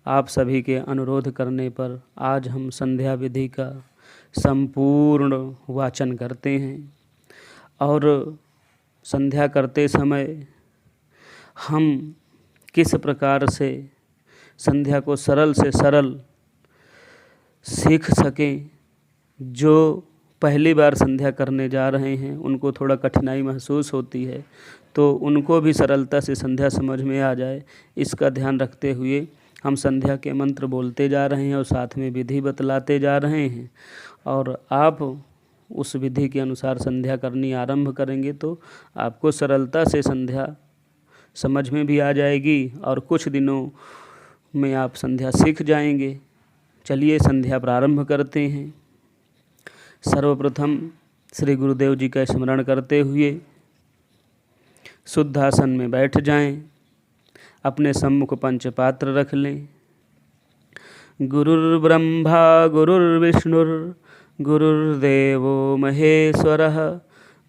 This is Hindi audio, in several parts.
आप सभी के अनुरोध करने पर आज हम संध्या विधि का संपूर्ण वाचन करते हैं और संध्या करते समय हम किस प्रकार से संध्या को सरल से सरल सीख सकें। जो पहली बार संध्या करने जा रहे हैं उनको थोड़ा कठिनाई महसूस होती है, तो उनको भी सरलता से संध्या समझ में आ जाए, इसका ध्यान रखते हुए हम संध्या के मंत्र बोलते जा रहे हैं और साथ में विधि बतलाते जा रहे हैं। और आप उस विधि के अनुसार संध्या करनी आरंभ करेंगे तो आपको सरलता से संध्या समझ में भी आ जाएगी और कुछ दिनों में आप संध्या सीख जाएंगे। चलिए संध्या प्रारंभ करते हैं। सर्वप्रथम श्री गुरुदेव जी का स्मरण करते हुए शुद्ध आसन में बैठ जाएं। अपने सम्मुख पंचपात्र रख लें। गुरुर्ब्रह्मा गुरुर्विष्णुर् गुरुर्देवो महेश्वरः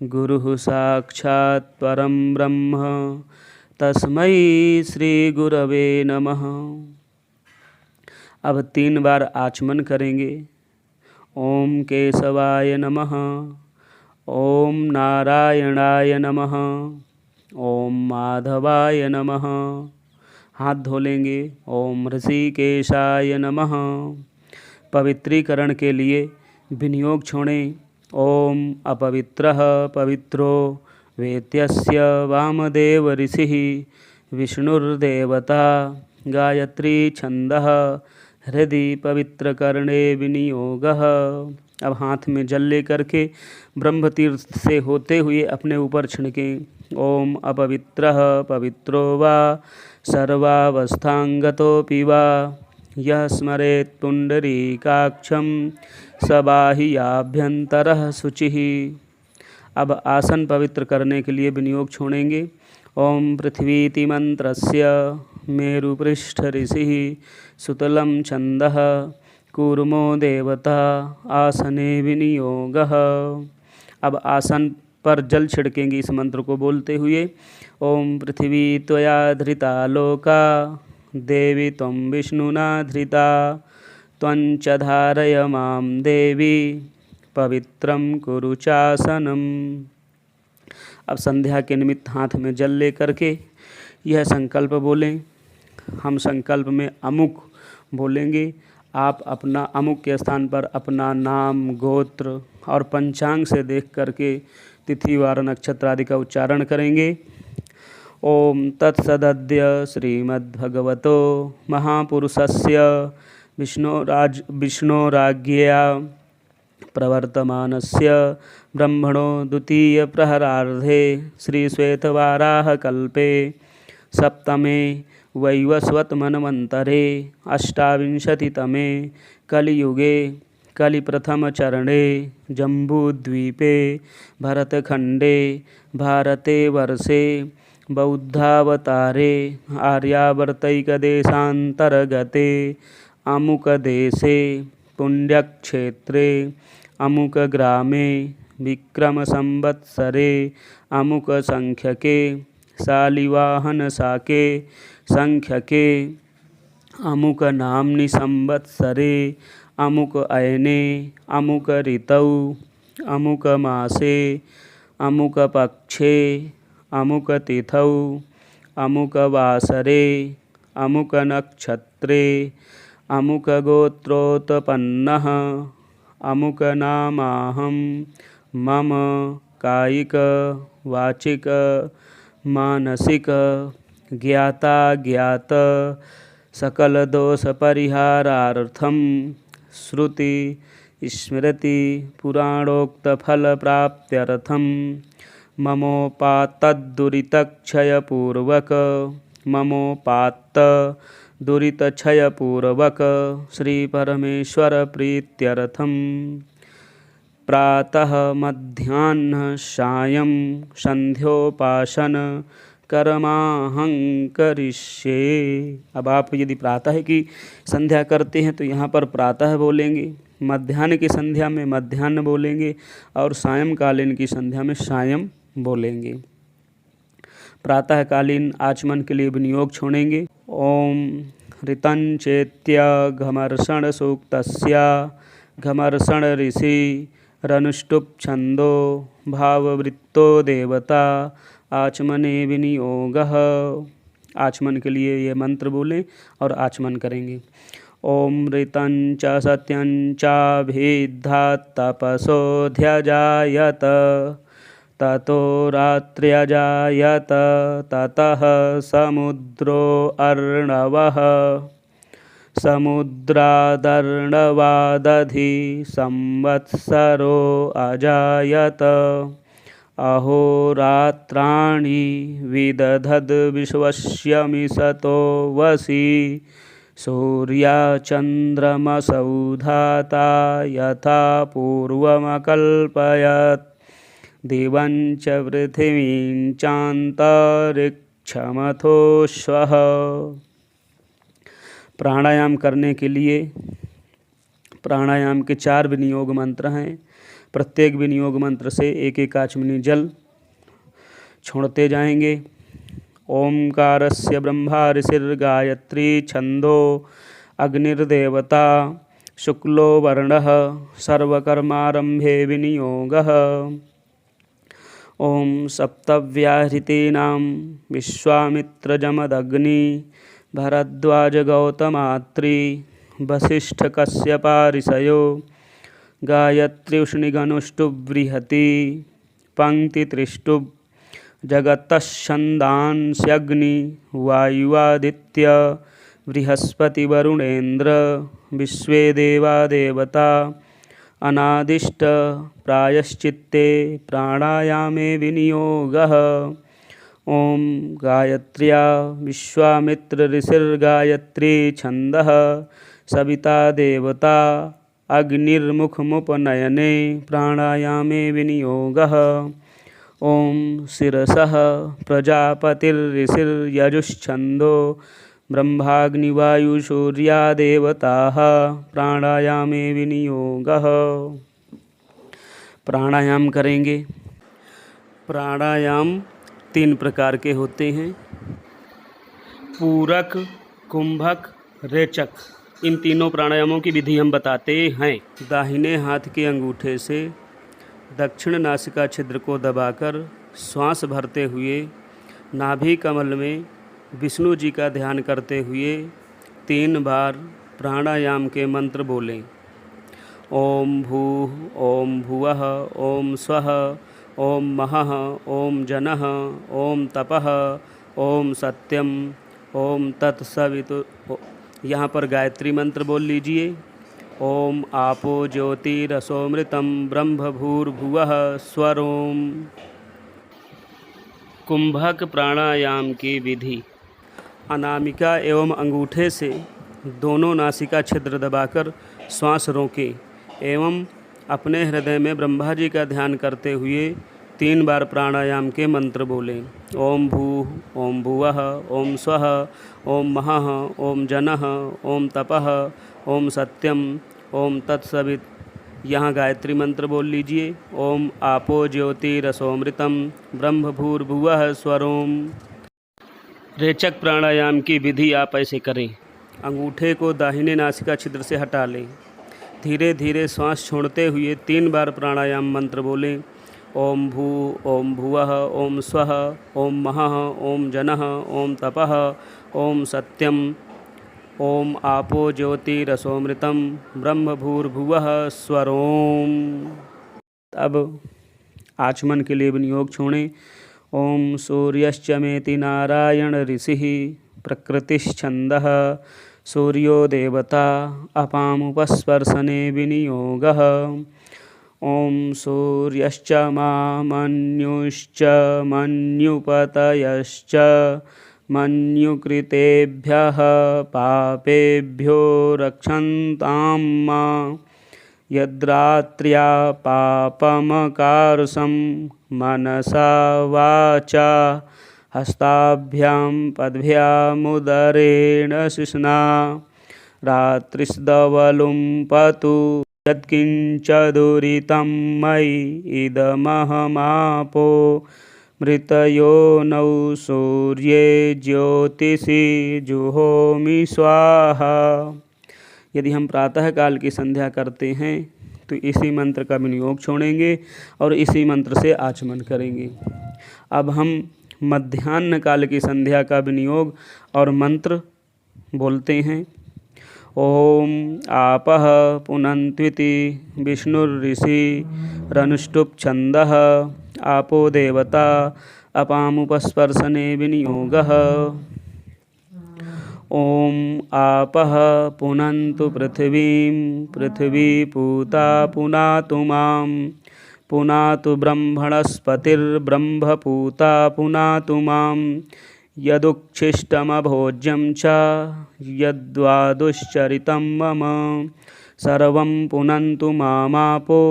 गुरुः साक्षात् परं ब्रह्म तस्मै श्री गुरवे नमः। अब 3 बार आचमन करेंगे। ओम केशवाय नमः, ओम नारायणाय नमः, ओम माधवाय नमः। हाथ धो लेंगे। ओम ऋषिकेशाय नमः। पवित्रीकरण के लिए विनियोग छोड़ें। ओम अपवित्रः पवित्रो वेत्यस्य वामदेव ऋषिः विष्णुर्देवता गायत्री छंदः हृदि पवित्रकरणे विनियोगः। अब हाथ में जल लेकर के ब्रह्म तीर्थ से होते हुए अपने ऊपर छिड़कें। ओम अपवित्रः पवित्रो वा सर्वावस्थांगतोऽपि वा यः स्मरेत् पुंडरीकाक्षं स बाह्याभ्यन्तरः शुचिः। अब आसन पवित्र करने के लिए विनियोग छोड़ेंगे। ओम पृथ्वीति मंत्रस्य मेरुपृष्ठ ऋषिः सुतलं छंदः कूर्मो देवता आसने विनियोगः। अब आसन पर जल छिड़केंगे इस मंत्र को बोलते हुए। ओम पृथ्वी त्वया धृता लोका देवी त्वं विष्णुना धृता त्वं च धारय मां देवी पवित्रं कुरु चासनम्। अब संध्या के निमित्त हाथ में जल ले करके यह संकल्प बोलें। हम संकल्प में अमुक बोलेंगे। आप अपना अमुक के स्थान पर अपना नाम गोत्र और पंचांग से देख करके तिथि वार नक्षत्र आदि का उच्चारण करेंगे। ओम तत्सदद्य श्रीमद्भगवतो महापुरुषस्य विष्णोराज्ञया प्रवर्तमानस्य ब्रह्मणो द्वितीय प्रहरार्धे श्रीश्वेतवाराहकल्पे सप्तमे वैवस्वतमन्वन्तरे अष्टाविंशतितमे कलियुगे कलिप्रथमचरणे जम्बूद्वीपे भरतखण्डे भारते वर्षे बौद्धावतारे आर्यावर्तैकदेशान्तर्गते अमुकदेशे पुण्यक्षेत्रे अमुकग्रामे विक्रमसंवत्सरे अमुकसंख्यके शालिवाहनशाके संख्यके अमुक नाम्नि संवत्सरे अमुक अयने अमुक ऋतौ अमुक मासे अमुक पक्षे अमुक तिथौ अमुक वासरे अमुक नक्षत्रे अमुक गोत्रोत्पन्नः अमुक नामाहं मम कायिक वाचिक मानसिक ज्ञात सकल दोष परिहारार्थम श्रुति स्मृति पुराणोक्त फल प्राप्त्यर्थम ममोपात्त दुरितक्षयपूर्वक श्री परमेश्वर प्रीत्यर्थम प्रातः मध्याह्न सायं संध्योपासन कर्माहं करिष्ये। अब आप यदि प्रातः की संध्या करते हैं तो यहाँ पर प्रातः बोलेंगे, मध्याह्न की संध्या में मध्याह्न बोलेंगे और सायंकालीन की संध्या में सायं बोलेंगे। प्रातःकालीन आचमन के लिए विनियोग छोड़ेंगे। ओम ऋतंचेत्य घमर्षण सूक्तस्य घमर्षण ऋषि रनुष्टुप छंदो भाववृत्तो देवता आचमने विनियोगः। आचमन के लिए ये मंत्र बोलें और आचमन करेंगे। ओम ऋतं च सत्यं च भिद्धात् तपसोऽध्यजायत ततो रात्र्यजायत ततः समुद्रो अर्णवः समुद्रादर्णवादधि संवत्सरो अजायत अहोरात्राणि विदधद् विश्वस्य मिषतो वसि सूर्यचन्द्रमसौ धाता यथा पूर्वमकल्पयत् दिवं च पृथिवीं चान्तरिक्षमथो श्वः। प्राणायाम करने के लिए प्राणायाम के 4 विनियोग मंत्र हैं। प्रत्येक विनियोग मंत्र से एक एक आचमनी जल छोड़ते जाएंगे। ओंकारस्य ब्रह्मा ऋषिर्गायत्री छंदो अग्निर्देवता शुक्लो वर्णः सर्वकर्मारंभे विनियोगः। ओम सप्तव्याहृतीनां विश्वामित्रजमदग्नि भरद्वाजगौतमात्रि वसिष्ठकश्यपाऋषयो गायत्र्युष्णिगनुष्टुब्बृहति पंक्तित्रिष्टुब् जगतश्छन्दांस्यग्नि वायुवादित्य बृहस्पतिवरुणेन्द्र विश्वे देवा देवता अनादिष्ट प्रायश्चित्ते प्राणायामे विनियोगः। ओम गायत्र्या विश्वामित्र ऋषिर्गायत्री छंदः सविता देवता अग्निर्मुखमुपनयने प्राणायामे विनियोगः। ओम शिरसः प्रजापतिर्ऋषिर्यजुश्छन्दो ब्रह्माग्निवायुसूर्यादेवताः प्राणायामे विनियोगः। प्राणायाम करेंगे। प्राणायाम 3 प्रकार के होते हैं, पूरक, कुंभक, रेचक। इन तीनों प्राणायामों की विधि हम बताते हैं। दाहिने हाथ के अंगूठे से दक्षिण नासिका छिद्र को दबाकर श्वास भरते हुए नाभि कमल में विष्णु जी का ध्यान करते हुए 3 बार प्राणायाम के मंत्र बोलें। ओम भूः ओम भुवः ओम स्वः ओम महः ओम जनः ओम तपः ओम सत्यम ओम तत्सवितु। यहाँ पर गायत्री मंत्र बोल लीजिए। ओम आपो ज्योतिरसोमृतं ब्रह्म भूर्भुवः स्वरोम। कुंभक प्राणायाम की विधि। अनामिका एवं अंगूठे से दोनों नासिका छिद्र दबाकर श्वास रोकें एवं अपने हृदय में ब्रह्मा जी का ध्यान करते हुए 3 बार प्राणायाम के मंत्र बोलें। ओम भूः ओम भुवः ओम स्वः ओम महः ओम जनः ओम तपः ओम सत्यम ओम तत्सवित। यहाँ गायत्री मंत्र बोल लीजिए। ओम आपो ज्योतिरसोमृतं ब्रह्म भूर्भुवः स्वरोम। रेचक प्राणायाम की विधि आप ऐसे करें। अंगूठे को दाहिने नासिका छिद्र से हटा लें। धीरे धीरे श्वास छोड़ते हुए 3 बार प्राणायाम मंत्र बोलें। ओम भूः ओम भुवः ओम स्वः ओम महः ओम जनः ओम तपः ओम सत्यम ओम आपो ज्योतिरसोमृतं ब्रह्म भूर्भुवः स्वरोम। अब आचमन के लिए विनियोग छोड़ें। ओम सूर्यश्चमेति नारायण ऋषिः प्रकृतिश्छन्दः सूर्यो देवता अपामुपस्पर्शने विनियोगः। ओम सूर्यश्च मामन्युश्च मन्युपतयश्च मन्युकृतेभ्यः पापेभ्यो रक्षन्तां मा यद्रात्र्या पापमकार्षं मनसा वाचा हस्ताभ्यां पद्भ्यामुदरेण शिश्ना रात्रिस्दवलुम्पतु यत्किञ्च दुरितं मयि इदमहमापो मृतयो नौ सूर्ये ज्योतिषि जुहोमि स्वाहा। यदि हम प्रातः काल की संध्या करते हैं तो इसी मंत्र का विनियोग छोड़ेंगे और इसी मंत्र से आचमन करेंगे। अब हम मध्याह्न काल की संध्या का विनियोग और मंत्र बोलते हैं। ओम आपः पुनन्त्विति विष्णुर्ऋषि रनुष्टुप् छन्दः आपो देवता अपामुपस्पर्शने विनियोगः। ओम आपः पुनन्तु पृथिवीं पृथिवी पूता पुनातु मां पुनातु ब्रह्मणस्पतिर्ब्रह्मपूता पुनातु मां यदुच्छिष्टमभोज्यं च यद्वादुश्चरितं मम सर्वं पुनन्तु मामापो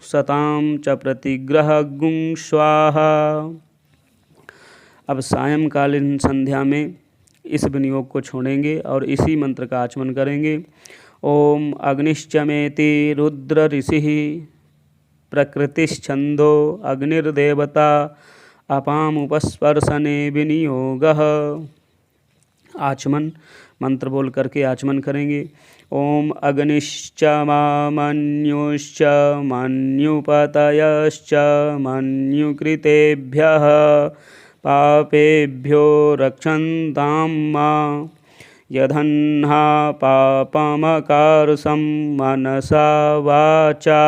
सतां च प्रतिग्रहगुं स्वाहा। अब सायंकालीन संध्या में इस विनियोग को छोड़ेंगे और इसी मंत्र का आचमन करेंगे। ओम अग्निश्चमेति रुद्र ऋषिः प्रकृतिश्छन्दो अग्निर्देवता अपामुपस्पर्शने विनियोगः। आचमन मंत्र बोल करके आचमन करेंगे। ओम अग्निश्च मामन्युश्च मन्युपतयश्च मन्युकृतेभ्यः पापेभ्यो रक्षन्तां मा यदह्ना पापमकार्षं मनसा वाचा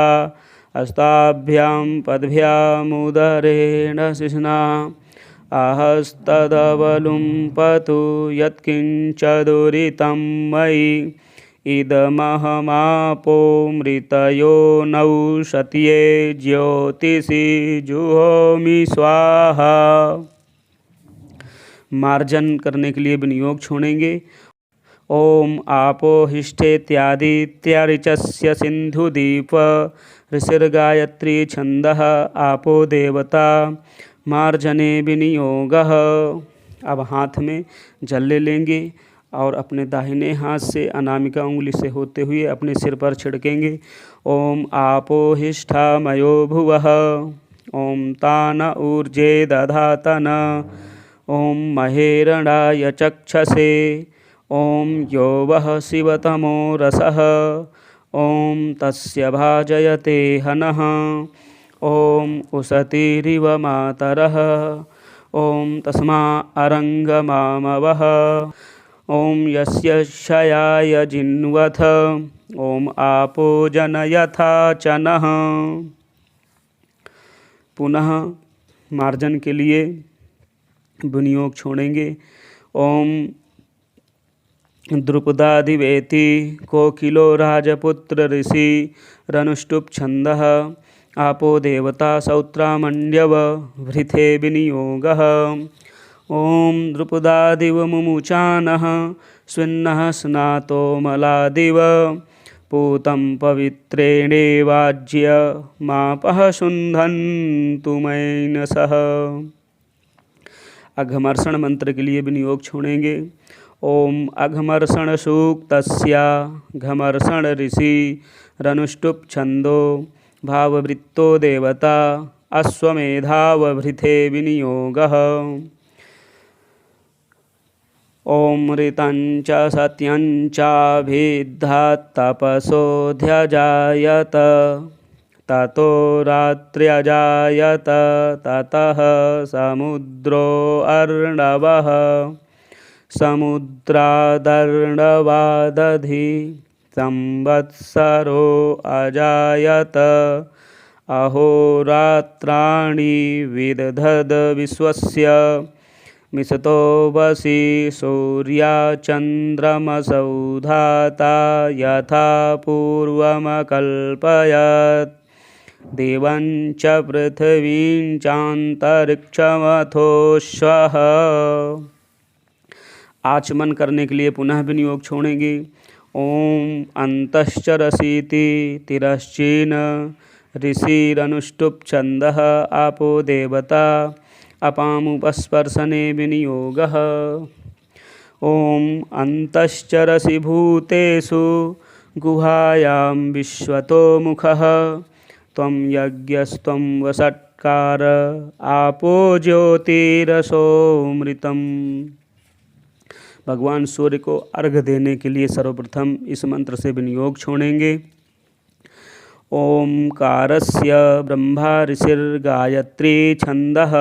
हस्ताभ्यां पद्भ्यामुदरेण शिश्ना आहस्तदवलुम्पतु यत्किञ्चदुरितं मयि इदमहमापो मृतयो नौ शत्ये ज्योतिषि जुहोमि स्वाहा। मार्जन करने के लिए विनियोग छोड़ेंगे। ओम आपो हिष्ठेत्यादित्यारिचस्य सिंधुदीप ऋषिर्गायत्री छन्दः आपो देवता मार्जने विनियोगः। अब हाथ में जल ले लेंगे और अपने दाहिने हाथ से अनामिका उंगली से होते हुए अपने सिर पर छिड़केंगे। ओम आपो हिष्ठामयो भुवः ओम तान ऊर्जे दधातन ओम महेरणाय चक्षसे ओम यो वः शिवतमो रसः ओम तस्य भाजयते हनः ओम उसतीरिव मातरः ओम तस्मा अरंगमामवः ओम यस्य क्षयाय जिन्वथ ओम आपो जनयथा चनः। पुनः मार्जन के लिए विनियोग छोड़ेंगे। ओम द्रुपदादिवेति कोकिलो राजपुत्र ऋषि रनुष्टुप् छन्दः आपो देवता सौत्रामण्ड्यव वृथे विनियोगः। ओम द्रुपदादिव मुमुचानः स्विन्नः स्नातो मलादिव पूतं पवित्रेणेवाज्य मापः शुन्धन्तु मैनसः। अघमर्षण मंत्र के लिए विनियोग छोड़ेंगे। ओम अघमर्षण सूक्तस्य घमर्षण ऋषि रनुष्टुप् छन्दो भाववृत्तो देवता अश्वमेधावभृथे विनियोगः। ओम ऋतञ्च सत्यञ्चाभिद्धात्तपसोऽध्यजायत ततो रात्र्यजायत ततः समुद्रो अर्णवः समुद्रादर्णवादधि संवत्सरो अजायत अहोरात्राणि विदधद विश्वस्य मिषतो वसि सूर्याचन्द्रमसौधाता यथा पूर्वमकल्पयत् देवं च पृथिवीं चान्तरिक्षमथोश्वः। आचमन करने के लिए पुनः विनियोग छोड़ेंगे। ओम अंतश्चरसीति तिरश्चीन ऋषिरनुष्टुप् छन्दः आपो देवता अपामुपस्पर्शने विनियोगः। ओम अंतश्चरसि भूतेषु गुहायां विश्वतो मुखः त्वं यज्ञस्त्वं वषट्कारो तत्कार आपो ज्योतिरसोमृतम। भगवान सूर्य को अर्घ्य देने के लिए सर्वप्रथम इस मंत्र से विनियोग छोड़ेंगे। ओंकारस्य ब्रह्मा ऋषिर्गायत्री छंदः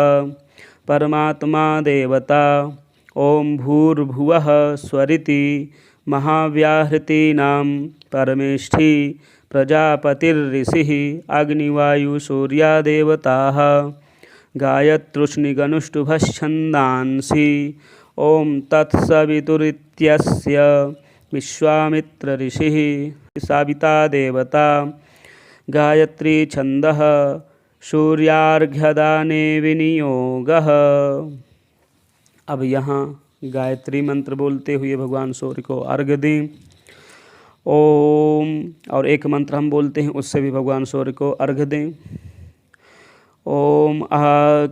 परमात्मा देवता। ओम भूर्भुवः स्वरिति महाव्याहृतीनां परमेष्ठी प्रजापतिर्ऋषिः अग्निवायुसूर्यादेवताः गायत्र्युष्णिगनुष्टुभश्छन्दांसि। ओम तत्सवितुरित्यस्य विश्वामित्रऋषिः साविता देवता। गायत्री छंदः सूर्यार्घ्यदाने विनियोगः। अब यहाँ गायत्री मंत्र बोलते हुए भगवान सूर्य को अर्घ्य दें। ओम और एक मंत्र हम बोलते हैं, उससे भी भगवान सूर्य को अर्घ्य दें। ओम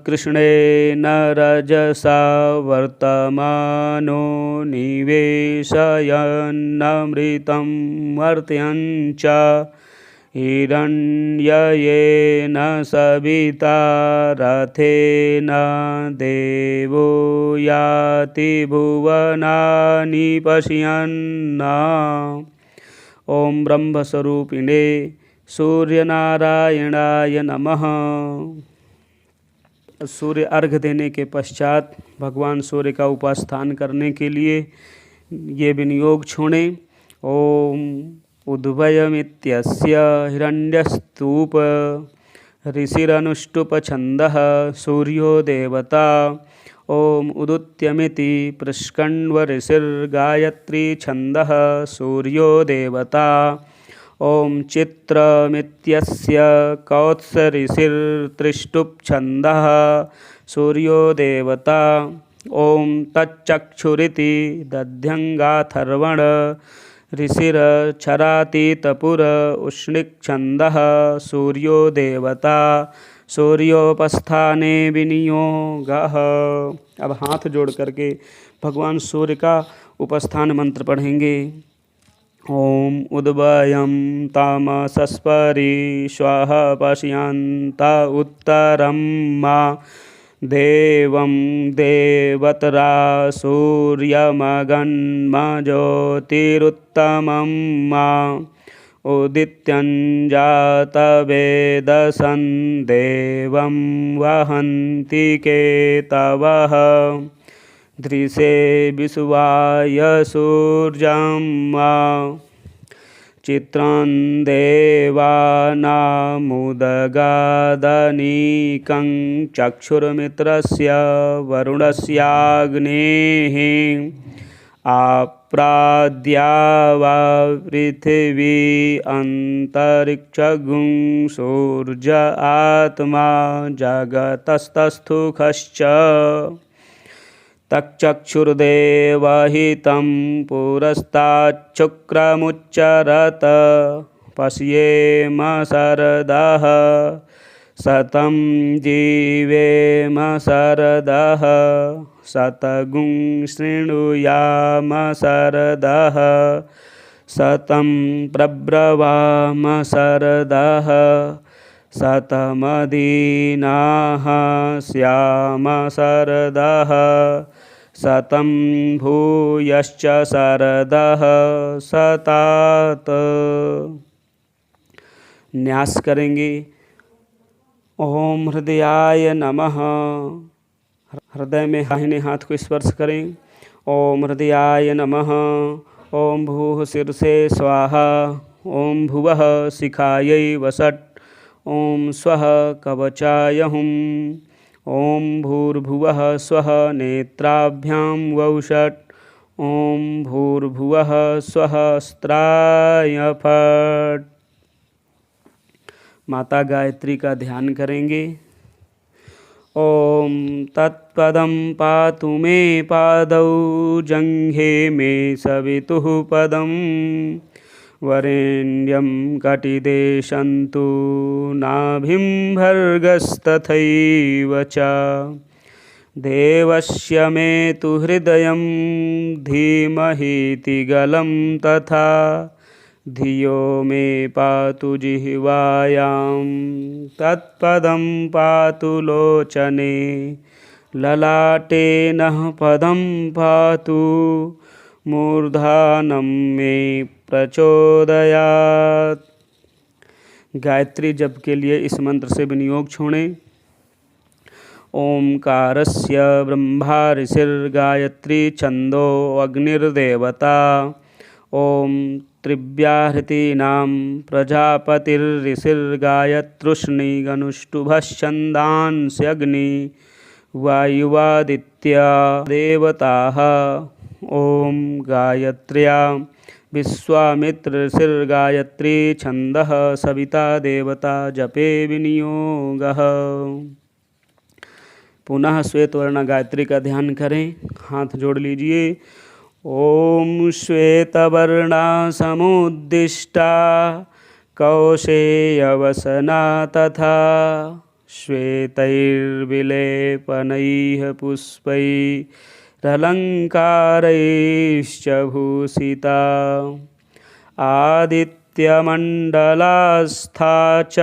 कृष्णेन रजसा वर्तमानो निवेशयन्नमृतं मर्त्यञ्च हिरण्ययेन सविता रथेन देवो याति भुवनानि पश्यन्। ओम ब्रह्मस्वरूपिणे सूर्यनारायणाय नमः। सूर्य अर्घ्य देने के पश्चात भगवान सूर्य का उपास्थान करने के लिए ये विनियोग छोड़ें। ओम उद्भयमित्यस्य हिरण्यस्तूप ऋषिरनुष्टुप छंदः सूर्यो देवता। ओम उदुत्यमिति पृष्कण्व ऋषिर्गायत्री छंदः सूर्यो देवता। ओम चित्रमित्यस्य कौत्स ऋषिर्त्रिष्टुप छंदः सूर्यो देवता। ओम तच्चक्षुरिति दध्यङ्गाथर्वण ऋषिरक्षरातीतपुर उष्णिक् छंदः सूर्यो देवता। सूर्योपस्थाने विनियोगः। अब हाथ जोड़ करके भगवान सूर्य का उपस्थान मंत्र पढ़ेंगे। ओम उद्भयं तामसस्परि श्वः पश्यन्त उत्तरं मा देवं देवतरा सूर्यमगन्म ज्योतिरुत्तमं मा उदित्यञ्जातवेदसं देवं वहन्ति केतवः। दृशे विश्वाय सूर्यं चित्रं देवानामुदगादनीकं चक्षुर्मित्रस्य वरुणस्याग्नेः आप्राद्यावा पृथिवी अन्तरिक्षगुं सूर्य आत्मा जगतस्तस्थुखश्च। तच्चक्षुर्देवहितं पुरस्ताच्छुक्रमुच्चरत पश्येम शरदः शतं जीवेम शरदः शतगुं शृणुयाम शरदः शतं प्रब्रवाम शरदः शतमदीनाः स्याम शरदः शतं भूयश्च शरदः शतात्। न्यास करेंगे। ओम हृदयाय नमः। हृदय में दाहिने हाथ को स्पर्श करें। ओम हृदयाय नमः। ओम भूः शीर्षे स्वाहा। ओम भुवः शिखायै वषट्। ओम स्वः कवचाय हुम्। ओम भूर्भुवः स्वः नेत्राभ्यां वौषट्। ओम भूर्भुवः स्वः अस्त्राय फट्। माता गायत्री का ध्यान करेंगे। ओम तत्पदं पातु मे पादौ जंघे मे सवितुः पदं वरेण्यं कटिदेशन्तु नाभिं भर्गस्तथैव च देवस्य मे तु हृदयं धीमहीति गलं तथा धियो मे पातु जिह्वायां तत्पदं पातु लोचने ललाटे नः पदं पातु मूर्धानं मे प्रचोदयात्। गायत्री जप के लिए इस मंत्र से विनियोग छोड़ें। ओंकारस्य ब्रह्मा ऋषिर्गायत्री छंदो अग्निर्देवता। ओम त्रिव्याहृतीनां प्रजापतिर्ऋषिर्गायत्रुष्णिगनुष्टुभश्छन्दांस्यग्नि वायुवादित्या देवताः। ओम गायत्र्या विश्वामित्र ऋषिर्गायत्री छंदः सविता देवता जपे विनियोगः। पुनः श्वेत वर्ण गायत्री का ध्यान करें। हाथ जोड़ लीजिए। ओम श्वेतवर्णा समुद्दिष्टा कौशेयवसना तथा श्वेतैर्विलेपनैः पुष्पैरलङ्कारैश्च भूषिता आदित्यमण्डलास्था च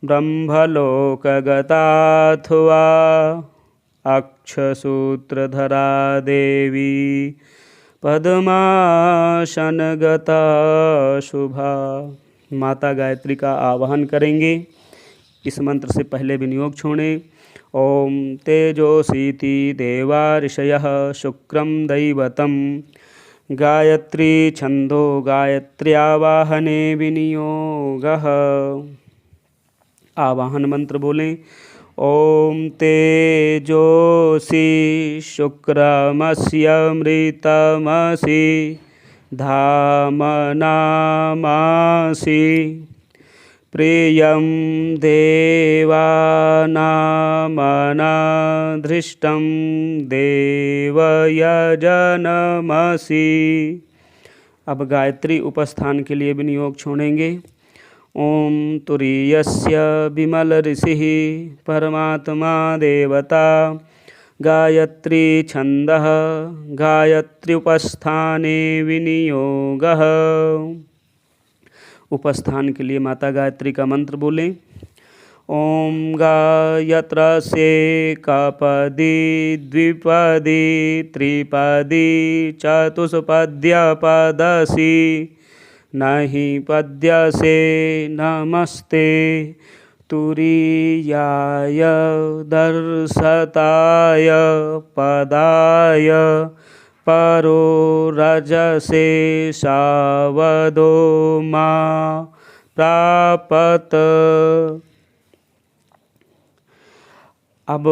ब्रह्मलोकगताथवा अक्षसूत्रधरा देवी पद्मासनगता शुभा। माता गायत्री का आवाहन करेंगे। इस मंत्र से पहले विनियोग छोड़ें। ओम तेजोसीति देवा ऋषयः शुक्रं दैवतं गायत्री छंदो गायत्र्यावाहने विनियोगः। आवाहन मंत्र बोलें। ओम तेजोसी शुक्रमस्यमृतमसि धामनामासि प्रियं देवानामनाधृष्टं देवयजनमसि। अब गायत्री उपस्थान के लिए विनियोग छोड़ेंगे। ओम तुरीयस्य विमल ऋषिः परमात्मा देवता गायत्री छंदः गायत्र्युपस्थाने विनियोगः। उपस्थान के लिए माता गायत्री का मंत्र बोलें। ओम गायत्रसे कपदी द्विपदी त्रिपदी चतुष्पद्यपदसि नहि पद्यसे नमस्ते तुरीयाय दर्शताय पदाय परो रजसे सावदो मा प्रापत। अब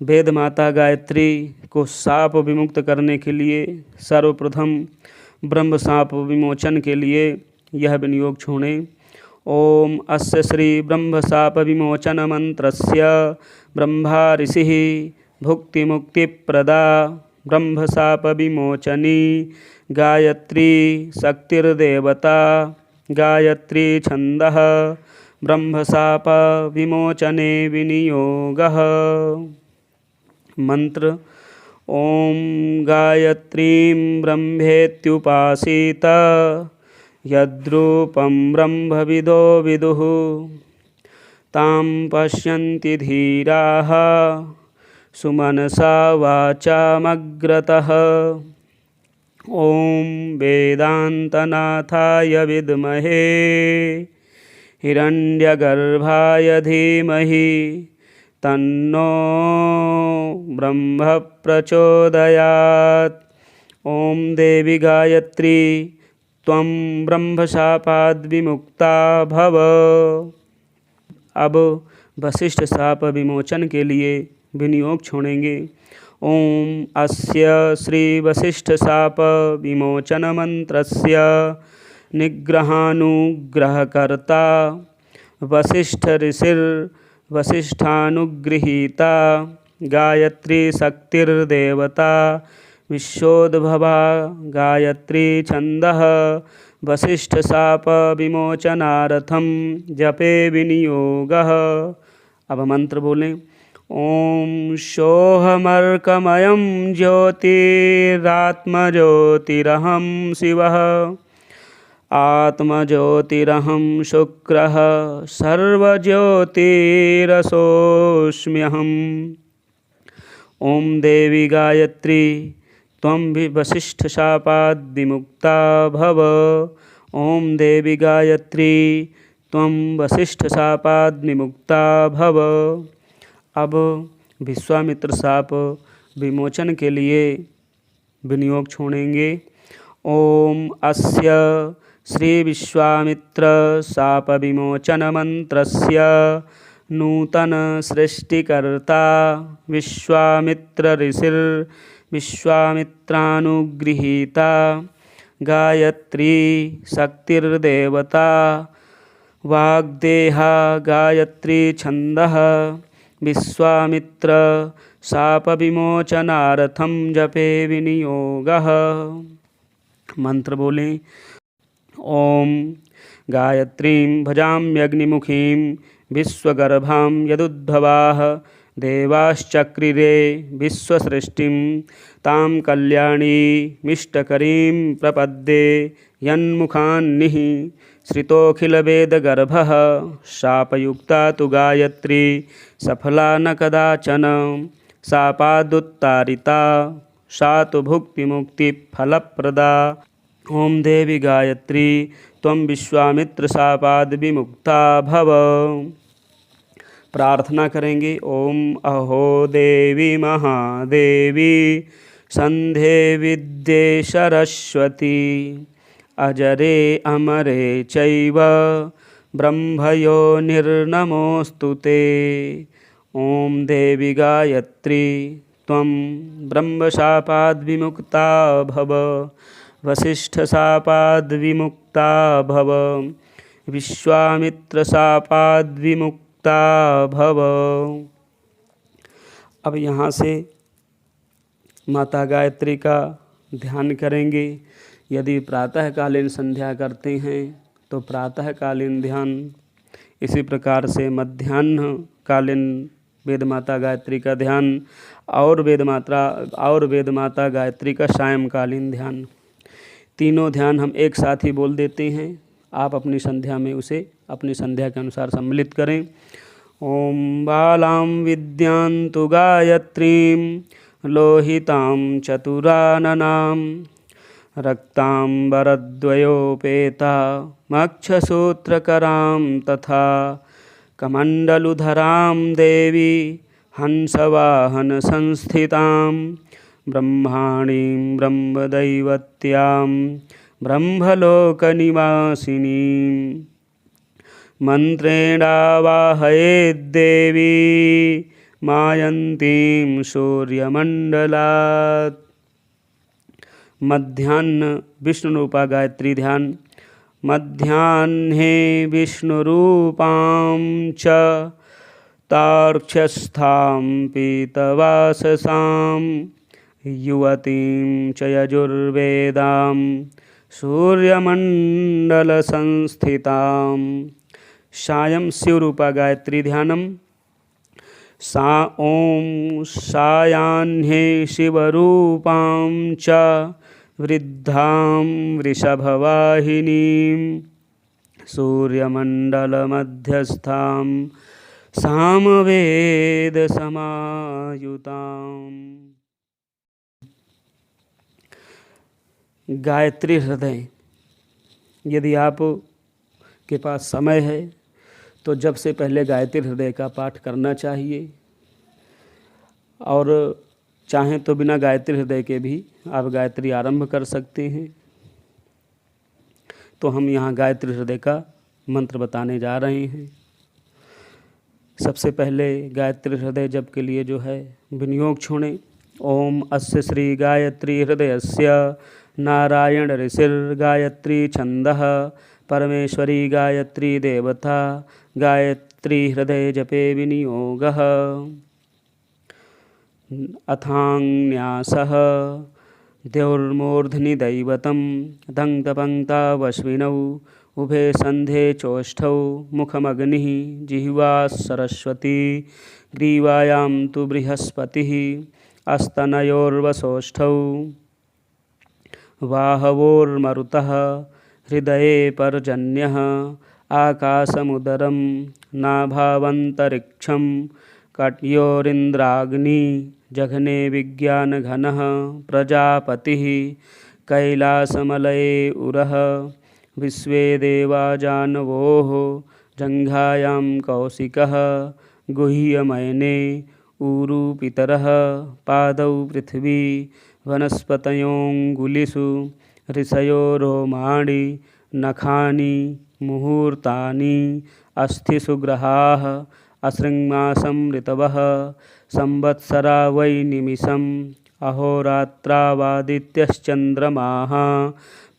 वेद माता गायत्री को शाप विमुक्त करने के लिए सर्वप्रथम ब्रह्म शाप विमोचन के लिए यह विनियोग छोड़ें। ओम अस्य श्री ब्रह्म शाप विमोचन मंत्रस्य ब्रह्मा ऋषिः भुक्ति मुक्ति प्रदा ब्रह्म शाप विमोचनी गायत्री शक्तिर्देवता गायत्री छंदः ब्रह्म शाप विमोचने विनियोगः। मंत्र। ओम गायत्रीं ब्रह्मेत्युपासीत यद्रूपं ब्रह्मविदो विदुः तां पश्यन्ति धीराः सुमनसा वाचामग्रतः। ओम वेदांतनाथाय विद्महे हिरण्यगर्भाय धीमहि तन्नो ब्रह्म प्रचोदयात्। ओम देवी गायत्री त्वं ब्रह्मशापाद् विमुक्ता भव। अब वशिष्ठ शाप विमोचन के लिए विनियोग छोड़ेंगे। ओम अस्य श्री वशिष्ठ शाप विमोचन मंत्रस्य निग्रहानुग्रहकर्ता वशिष्ठ ऋषिर्वशिष्ठानुगृहीता गायत्री शक्तिर्देवता विश्वोद्भवा गायत्री छंदः वशिष्ठ शाप विमोचनार्थं जपे विनियोगः। अब मंत्र बोलें। ओम सोऽहमर्कमयं ज्योतिरात्मज्योतिरहं शिवः आत्मज्योतिरहं शुक्रः सर्वज्योतिरसोऽस्म्यहम्। ॐ देवी गायत्री त्वं वसिष्ठशापाद्विमुक्ता भव। ॐ देवी गायत्री त्वं वसिष्ठशापाद्विमुक्ता भव। अब विश्वामित्र शाप विमोचन के लिए विनियोग छोड़ेंगे। ओम अस्य श्री विश्वामित्र शाप विमोचन मंत्रस्य नूतन सृष्टिकर्ता विश्वामित्र ऋषिर् विश्वामित्रानुगृहीता गायत्री शक्तिर्देवता वाग्देहा गायत्री छंदः विश्वामित्र शाप विमोचनार्थं जपे विनियोगः। मंत्र बोलें। ओम गायत्रीं भजाम्यग्निमुखीं विश्वगर्भां यदुद्भवाः देवाश्चक्रिरे विश्वसृष्टिं तां कल्याणीमिष्टकरीं प्रपद्ये यन्मुखान्निः श्रितोऽखिलवेदगर्भः शापयुक्ता तु गायत्री सफला न कदाचन शापादुत्तारिता सा तु भुक्तिमुक्तिफलप्रदा। ओम देवी गायत्री त्वं विश्वामित्रशापाद् विमुक्ता भव। प्रार्थना करेंगे। ओम अहो देवी महादेवी संध्ये विद्ये सरस्वती अजरे अमरे चैव ब्रह्मयोनिर्नमोऽस्तु ते। ओम देवी गायत्री त्वं ब्रह्मशापाद् विमुक्ता भव वसिष्ठशापाद् विमुक्ता भव विश्वामित्रशापाद् विमुक्ता भव। अब यहाँ से माता गायत्री का ध्यान करेंगे। यदि प्रातःकालीन संध्या करते हैं तो प्रातःकालीन ध्यान, इसी प्रकार से मध्याह्नकालीन वेद माता गायत्री का ध्यान और वेद माता गायत्री का सायंकालीन ध्यान, तीनों ध्यान हम एक साथ ही बोल देते हैं। आप अपनी संध्या में उसे अपनी संध्या के अनुसार सम्मिलित करें। ओम बालां विद्यां तु गायत्रीं लोहितां चतुराननां रक्तांबरद्वयोपेता मक्षसूत्रकरां तथा कमण्डलुधरां देवी हंसवाहन संस्थितां ब्रह्माणीं ब्रह्मदैवत्यां ब्रह्मलोकनिवासिनीं मन्त्रेणावाहयेद्देवी मायन्तीं सूर्यमण्डलात्। मध्याह्न विष्णुरूपा गायत्री ध्यान। मध्याह्ने विष्णुरूपां च तार्क्ष्यस्थां पीतवाससां युवतीं च यजुर्वेदां सूर्यमण्डलसंस्थितां। सायं शिवरूपा गायत्री ध्यानम। सा ओम सायाह्ने शिवरूपां च वृद्धां वृषभवाहिनीं सूर्यमण्डलमध्यस्थां सामवेदसमायुताम्। गायत्री हृदय। यदि आप के पास समय है तो जब से पहले गायत्री हृदय का पाठ करना चाहिए, और चाहें तो बिना गायत्री हृदय के भी आप गायत्री आरंभ कर सकते हैं। तो हम यहाँ गायत्री हृदय का मंत्र बताने जा रहे हैं। सबसे पहले गायत्री हृदय जप के लिए जो है विनियोग छोड़ें। ओम अस्य श्री गायत्री हृदयस्य नारायण ऋषिर्गायत्री छंदः परमेश्वरी गायत्री देवता गायत्री हृदय जपे विनियोगः। अथान्यासः द्यौर्मूर्ध्नि दैवतं दन्तपङ्क्तावश्विनौ उभे सन्धे चोष्ठौ मुखमग्निः जिह्वा सरस्वती ग्रीवायां तु बृहस्पतिः अस्तनयोर्वसोष्ठौ बाहवोर्मरुतः हृदये पर्जन्यः आकाशमुदरं नाभावन्तरिक्षं कट्योरिन्द्राग्नि जघने विज्ञानघनः प्रजापतिः कैलासमलये उरः विश्वे देवा जानवोः जङ्घायां कौशिकः गुह्यमयने ऊरू पितरः पादौ पृथ्वी वनस्पतयोऽङ्गुलिषु ऋषयो रोमाणि नखानि मुहूर्तानि अस्थिषु ग्रहाः असृङ्मासं ऋतवः संवत्सरा वै निमिषम् अहोरात्रावादित्यश्चन्द्रमाः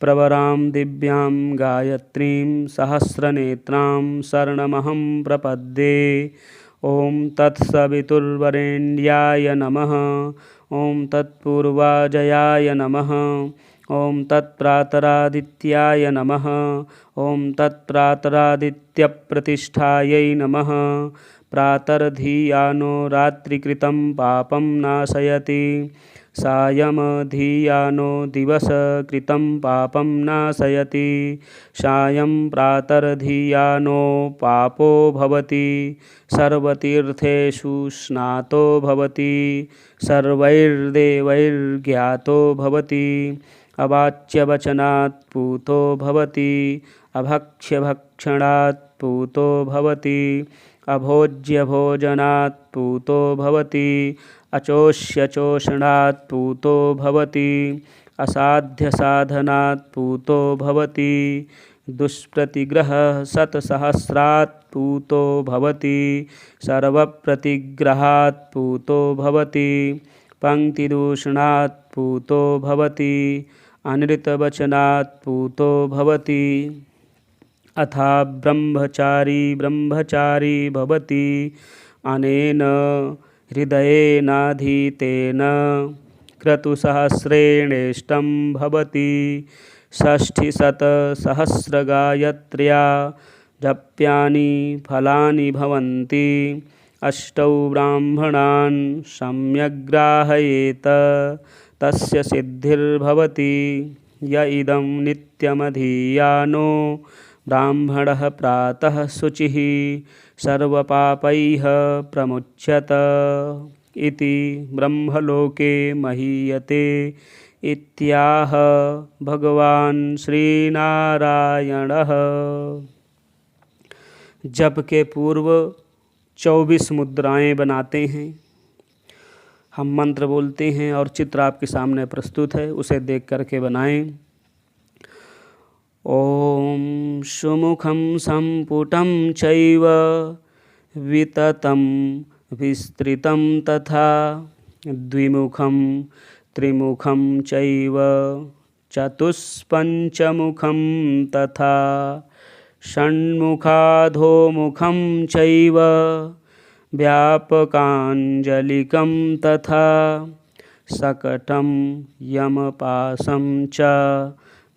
प्रवरां दिव्यां गायत्रीं सहस्रनेत्रां शरणमहं प्रपद्ये। ॐ तत्सवितुर्वरेण्याय नमः। ॐ तत्पूर्वाजयाय नमः। ॐ तत्प्रातरादित्याय नमः। ॐ तत्प्रातरादित्यप्रतिष्ठायै नमः। प्रातर्धीयानो रात्रिकृतं पापं नाशयति सायमधीयानो दिवसकृतं पापं नाशयति सायं प्रातर्धीयानो पापो भवति सर्वतीर्थेषु स्नातो भवति सर्वैर्देवैर्ज्ञातो भवति अवाच्यवचनात् पूतो भवति अभक्ष्यभक्षणात् पूतो भवति अभोज्यभोजनात् पूतो भवति अचोष्यचोषणात् पूतो भवति असाध्यसाधनात् पूतो भवति दुष्प्रतिग्रहः शतसहस्रात् पूतो भवति सर्वप्रतिग्रहात् पूतो भवति पंक्तिदूषणात् पूतो भवति अनृतवचनात् पूतो भवति अथा ब्रह्मचारी भवति अनेन हृदयेनाधीतेन क्रतुसहस्रेणेष्टं भवति षष्ठिशतसहस्रगायत्र्या जप्यानि फलानि भवन्ति अष्टौ ब्राह्मणान् सम्यग्राहयेत तस्य सिद्धिर्भवति य इदं नित्यमधीयानो ब्राह्मणः प्रातः शुचिः सर्वपापैः प्रमुच्यत इति ब्रह्मलोके महीयते इत्याह भगवान श्रीनारायणः। जप के पूर्व 24 मुद्राएं बनाते हैं। हम मंत्र बोलते हैं और चित्र आपके सामने प्रस्तुत है, उसे देख करके बनाएं। ॐ सुमुखं संपुटं चैव विततं विस्तृतं तथा द्विमुखं त्रिमुखं चैव चतुष्पञ्चमुखं तथा षण्मुखाधोमुखं चैव व्यापकाञ्जलिकं तथा शकटं यमपाशं च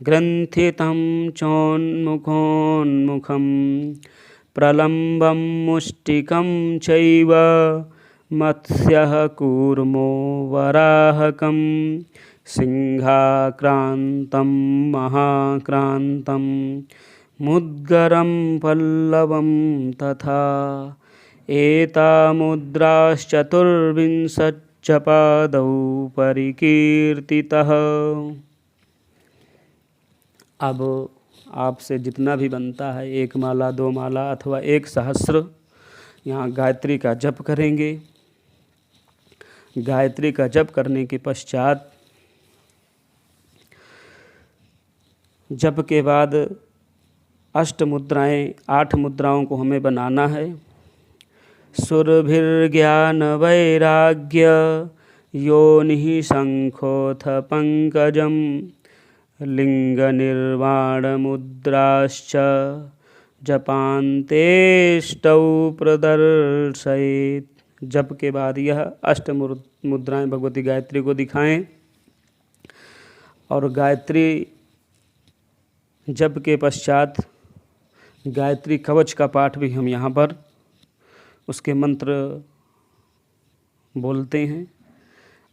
ग्रन्थितं चोन्मुखोन्मुखं प्रलम्बं मुष्टिकं चैव मत्स्यः कूर्मो वराहकं सिंहाक्रान्तं महाक्रान्तं मुद्गरं पल्लवं तथा एतामुद्राश्चतुर्विंशच्च पादौ परिकीर्तितः। अब आपसे जितना भी बनता है 1 माला 2 माला अथवा 1 सहस्र यहाँ गायत्री का जप करेंगे। गायत्री का जप करने के पश्चात जप के बाद 8 मुद्राएं 8 मुद्राओं को हमें बनाना है। सुरभिर्ज्ञान वैराग्य योनिः शंखोऽथ पंकजं लिंगनिर्वाणमुद्राश्च जपान्तेष्टौ प्रदर्शयेत्। जप के बाद यह 8 मुद्राएं भगवती गायत्री को दिखाएं और गायत्री जप के पश्चात गायत्री कवच का पाठ भी हम यहाँ पर उसके मंत्र बोलते हैं,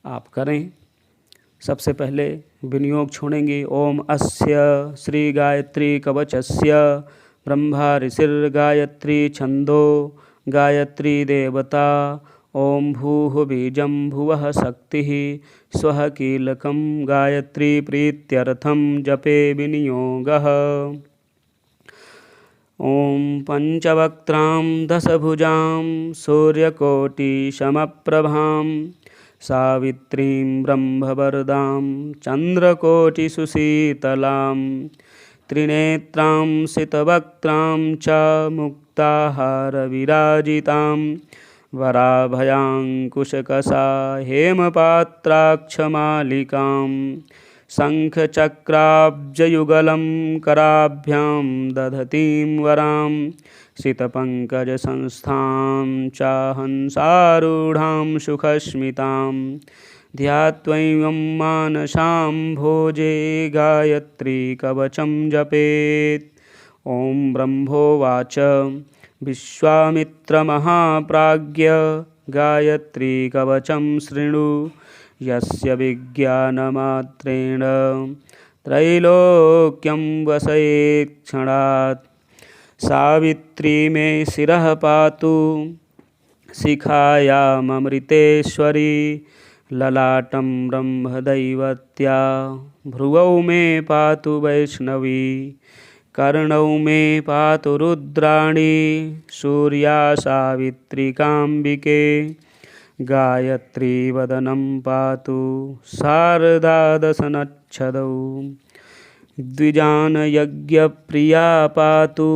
आप करें। सबसे पहले विनियोग छोड़ेंगे। ओम अस्य श्री गायत्री कवचस्य ब्रह्मा ऋषिर्गायत्री छंदो गायत्री देवता। ओम भूः बीजं भुवः शक्तिः स्वः कीलकं गायत्री प्रीत्यर्थं जपे विनियोगः। ओम पंचवक्त्रां दशभुजां सूर्यकोटिसमप्रभां सावित्रीं ब्रह्मवरदां चन्द्रकोटिसुशीतलां त्रिनेत्रां सितवक्त्रां च मुक्ताहारविराजितां वराभयाङ्कुशकसा हेमपात्राक्षमालिकां शङ्खचक्राब्जयुगलं कराभ्यां दधतीं वरां सितपङ्कजसंस्थां च हंसारूढां सुखस्मितां ध्यात्वैवं मानसां भोजे गायत्री कवचं जपेत्। ओम ब्रह्मोवाच विश्वामित्रमहाप्राज्ञ गायत्री कवचं शृणु यस्य विज्ञानमात्रेण त्रैलोक्यं वसयेत् क्षणात्। सावित्री मे शिरः पातु शिखायाममृतेश्वरी ललाटं ब्रह्मदैवत्या भ्रुवौ मे पातु वैष्णवी कर्णौ मे पातु रुद्राणी सूर्या सावित्रिकाम्बिके गायत्री वदनं पातु शारदा दशनच्छदौ द्विजानयज्ञप्रिया पातु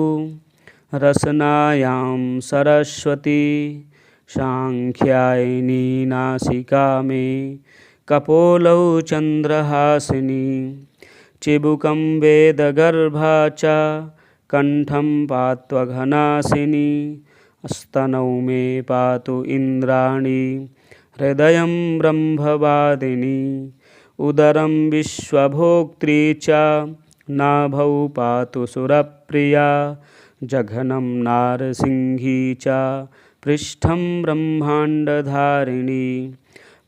रसनायां सरस्वती सांख्यायिनी नासिका मे कपोलौ चन्द्रहासिनी चिबुकं वेदगर्भा च कंठं पात्वघनासिनी स्तनौ मे पातु इन्द्राणी हृदयं ब्रह्मवादिनी उदरं विश्वभोक्त्री च नाभौ पातु सुरप्रिया जघनं नारसिंही च पृष्ठं ब्रह्माण्डधारिणी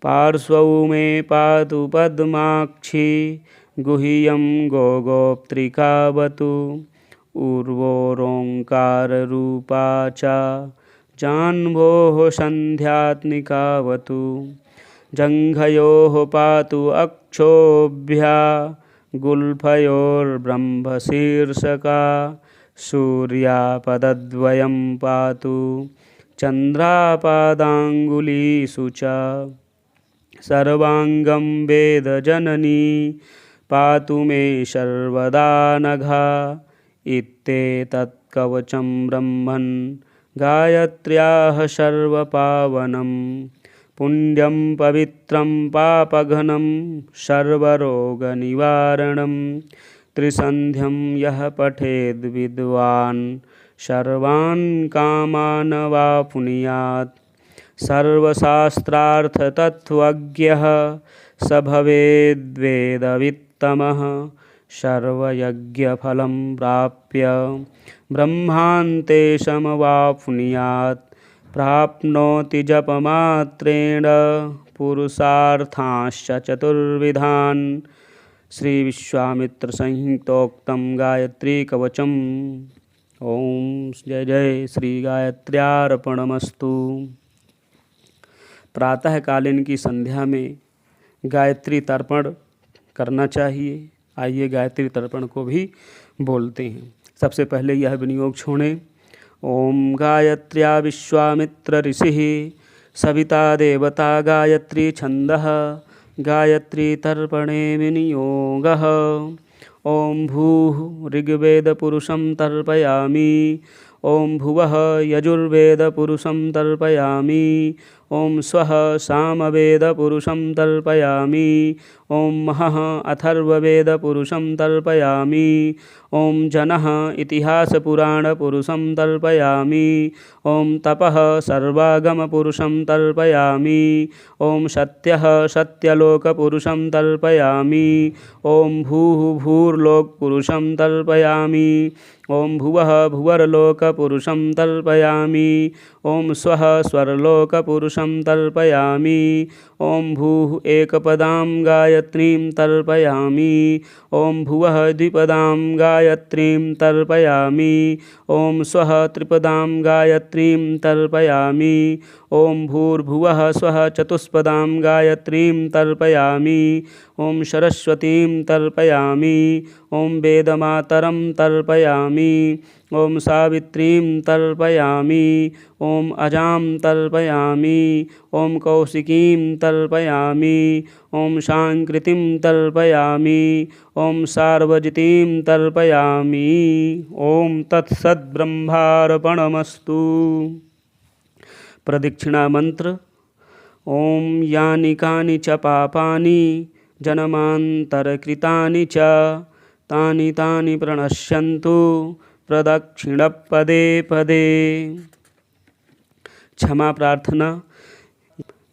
पार्श्वौ मे पातु पद्माक्षी गुह्यं गोगोप्त्रिकावतु ऊर्वोरोङ्काररूपा च जाह्नवोः सन्ध्यात्मिकावतु जङ्घयोः पातु अक्षोभ्या गुल्फयोर्ब्रह्मशीर्षका सूर्या पदद्वयं पातु चन्द्रापादाङ्गुलीषु च सर्वाङ्गं वेदजननी पातु मे सर्वदा नघा इत्येतत्कवचं ब्रह्मन् गायत्र्याः सर्वपावनं पुण्यं पवित्रं पापघ्नं सर्वरोगनिवारणं त्रिसन्ध्यं यः पठेद् विद्वान् सर्वान् कामान् वाप्नुयात् सर्वशास्त्रार्थतत्त्वज्ञः स भवेद्वेदवित्तमः सर्वयज्ञफलं प्राप्य ब्रह्मान्ते समवाप्नुयात् प्राप्नोति जपमात्रेण पुरुषार्थांश्च चतुर्विधान्। श्री विश्वामित्र संहितोक्तं गायत्री कवचम्। ओम जय जय श्री गायत्र्यार्पणमस्तु। प्रातःकालीन की संध्या में गायत्री तर्पण करना चाहिए। आइए गायत्री तर्पण को भी बोलते हैं। सबसे पहले यह विनियोग छोड़ें। ओम गायत्र्या विश्वामित्र ऋषिः सविता देवता गायत्री छंदः गायत्री तर्पणे विनियोगः। ओम भूः ऋग्वेदपुरुषं तर्पयामि। ओम भुवः यजुर्वेदपुरुषं तर्पयामि। ओम स्वः सामवेदपुरुषं तर्पयामि। ओम महः अथर्ववेदपुरुषं तर्पयामि। ओम जनः इतिहासपुराणपुरुषं तर्पयामि। ओम तपः सर्वागमपुरुषं तर्पयामि। ओम सत्यः सत्यलोकपुरुषं तर्पयामि। ओम भूः भूर्लोकपुरुषं तर्पयामि। ओम भुवः भुवर्लोकपुरुषं तर्पयामि। ओम स्वः स्वर्लोकपुरुषं तर्पयामि। ॐ भूः एकपदां गायत्रीं तर्पयामि। ॐ भुवः द्विपदां गायत्रीं तर्पयामि। ॐ स्वः त्रिपदां गायत्रीं तर्पयामि। ॐ भूर्भुवः स्वः चतुष्पदां गायत्रीं तर्पयामि। ॐ सरस्वतीं तर्पयामि। ॐ वेदमातरं तर्पयामि। ॐ सावित्रीं तर्पयामि। ॐ अजां तर्पयामि। ॐ कौशिकीं तर्पयामि। ॐ शाङ्कृतिं तर्पयामि। ॐ सार्वजितीं तर्पयामि। ॐ तत्सद्ब्रह्मार्पणमस्तु। प्रदक्षिणा मंत्र। ॐ यानि कानि च पापानि जन्मान्तरकृतानि च तानि तानि प्रणश्यन्तु प्रदक्षिणपदे पदे। क्षमा प्रार्थना।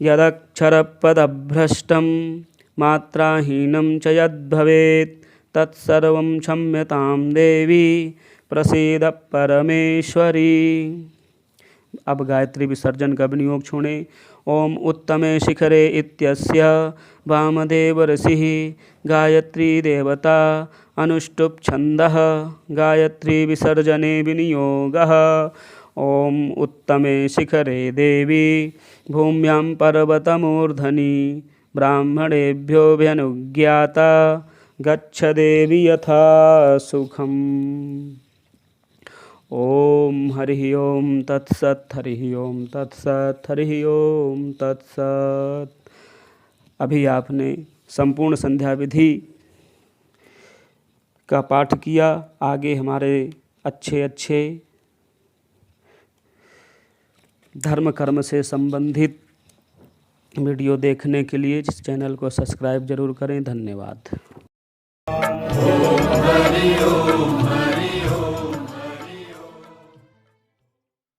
यदक्षरपदभ्रष्टं मात्राहीनं च यद्भवेत् तत्सर्वं क्षम्यतां देवी प्रसीद परमेश्वरी। अब गायत्री विसर्जन का विनियोग छोड़ें। ओम उत्तमे शिखरे इत्यस्य वामदेव ऋषिः गायत्री देवता अनुष्टुप् छन्दः गायत्री विसर्जने विनियोगः। ओम उत्तमे शिखरे देवी भूम्यां पर्वतमूर्धनि ब्राह्मणेभ्योऽभ्यनुज्ञाता गच्छ देवी यथा सुखम्। ओम हरिः ओम तत्सत्। हरिः ओम तत्सत्। हरिः ओम तत्सत्। अभी आपने संपूर्ण संध्या विधि का पाठ किया। आगे हमारे अच्छे अच्छे धर्म कर्म से संबंधित वीडियो देखने के लिए इस चैनल को सब्सक्राइब जरूर करें। धन्यवाद।